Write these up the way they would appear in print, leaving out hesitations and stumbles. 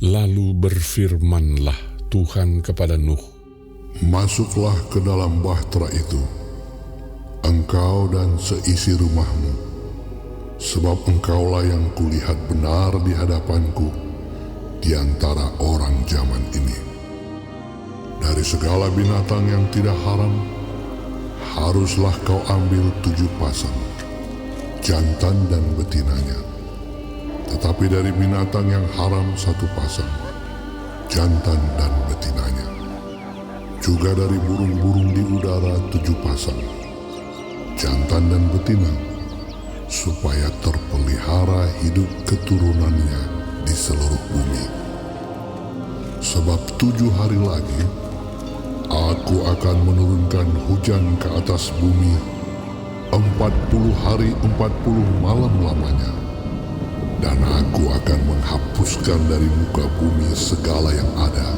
Lalu berfirmanlah Tuhan kepada Nuh, "Masuklah ke dalam bahtera itu, engkau dan seisi rumahmu, sebab engkaulah yang kulihat benar di hadapanku di antara orang zaman ini. Dari segala binatang yang tidak haram, haruslah kau ambil 7 pasang, jantan dan betinanya. Tetapi dari binatang yang haram 1 pasang, jantan dan betinanya. Juga dari burung-burung di udara 7 pasang, jantan dan betina, supaya terpelihara hidup keturunannya di seluruh bumi. Sebab 7 hari lagi, aku akan menurunkan hujan ke atas bumi 40 hari 40 malam lamanya. Dan aku akan menghapuskan dari muka bumi segala yang ada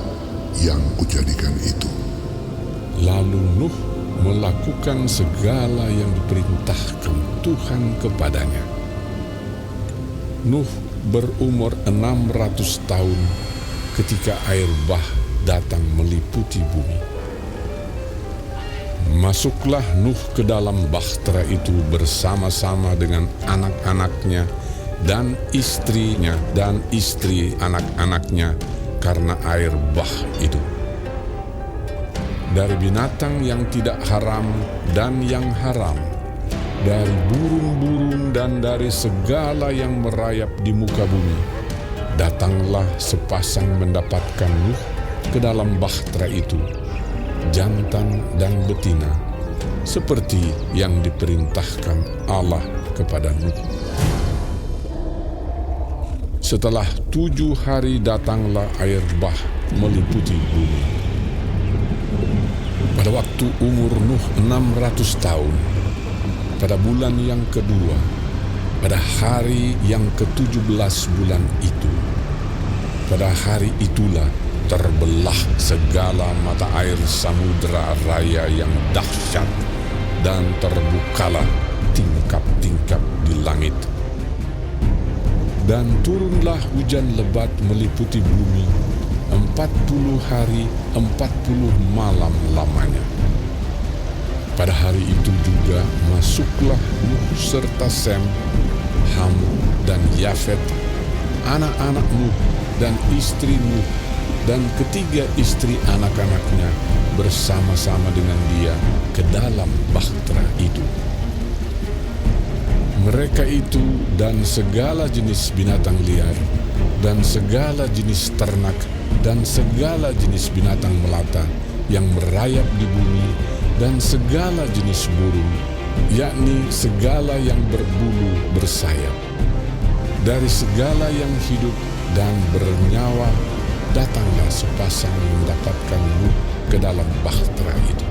yang kujadikan itu." Lalu Nuh melakukan segala yang diperintahkan Tuhan kepadanya. Nuh berumur 600 tahun ketika air bah datang meliputi bumi. Masuklah Nuh ke dalam bahtera itu bersama-sama dengan anak-anaknya dan istrinya dan istri anak-anaknya karena air bah itu. Dari binatang yang tidak haram dan yang haram, dari burung-burung dan dari segala yang merayap di muka bumi, datanglah sepasang mendapatkan Nuh ke dalam bahtera itu, jantan dan betina, seperti yang diperintahkan Allah kepada Nuh. Setelah 7 hari datanglah air bah meliputi bumi. Pada waktu umur Nuh 600 tahun, pada bulan yang kedua, pada hari yang ke-17 bulan itu, pada hari itulah terbelah segala mata air samudera raya yang dahsyat, dan terbukalah tingkap-tingkap di langit. Dan turunlah hujan lebat meliputi bumi 40 hari 40 malam lamanya. Pada hari itu juga masuklah Nuh serta Sem, Ham, dan Yafet, anak-anak Nuh dan istri Nuh, dan ketiga istri anak-anaknya bersama-sama dengan dia ke dalam bahtera itu. Mereka itu dan segala jenis binatang liar, dan segala jenis ternak, dan segala jenis binatang melata yang merayap di bumi, dan segala jenis burung, yakni segala yang berbulu bersayap. Dari segala yang hidup dan bernyawa, datanglah sepasang mendapatkan Nuh ke dalam bahtera itu.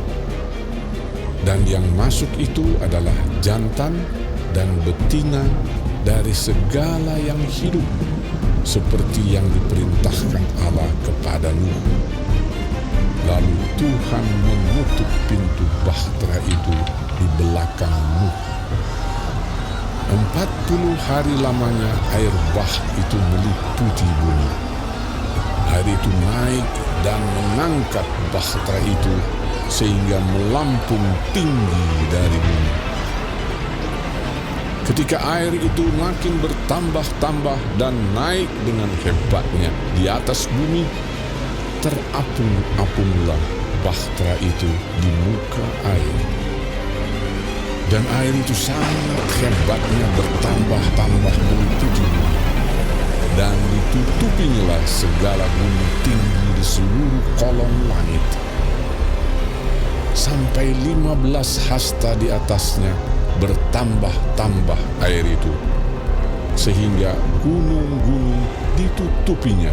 Dan yang masuk itu adalah jantan dan betina dari segala yang hidup, seperti yang diperintahkan Allah kepada Nuh. Lalu Tuhan menutup pintu bahtera itu di belakang Nuh. 40 hari lamanya air bah itu meliputi bumi. Air itu naik dan mengangkat bahtera itu sehingga melampung tinggi dari bumi. Ketika air itu makin bertambah-tambah dan naik dengan hebatnya di atas bumi, terapung-apunglah bahtera itu di muka air. Dan air itu sangat hebatnya bertambah-tambah meliputi bumi. Dan ditutupinyalah segala gunung tinggi di seluruh kolong langit. Sampai 15 hasta di atasnya bertambah-tambah air itu, sehingga gunung-gunung ditutupinya.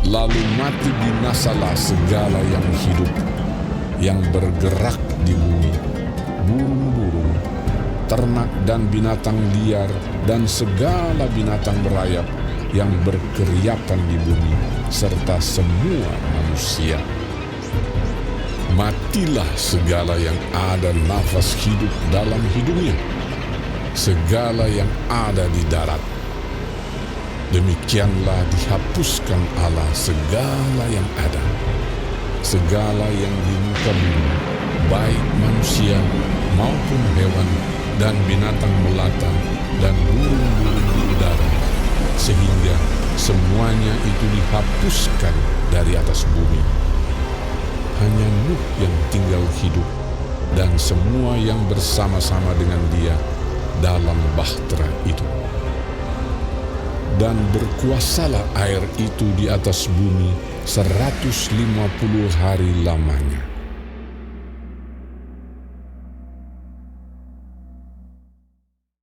Lalu mati binasalah segala yang hidup, yang bergerak di bumi, burung-burung, ternak dan binatang liar, dan segala binatang merayap yang berkeriapan di bumi, serta semua manusia. Matilah segala yang ada nafas hidup dalam hidupnya, segala yang ada di darat, Demikianlah dihapuskan Allah segala yang ada, segala yang di muka bumi, baik manusia maupun hewan dan binatang melata dan burung-burung di udara, sehingga semuanya itu dihapuskan dari atas bumi. Hanya Nuh yang tinggal hidup dan semua yang bersama-sama dengan dia dalam bahtera itu. Dan berkuasalah air itu di atas bumi 150 hari lamanya.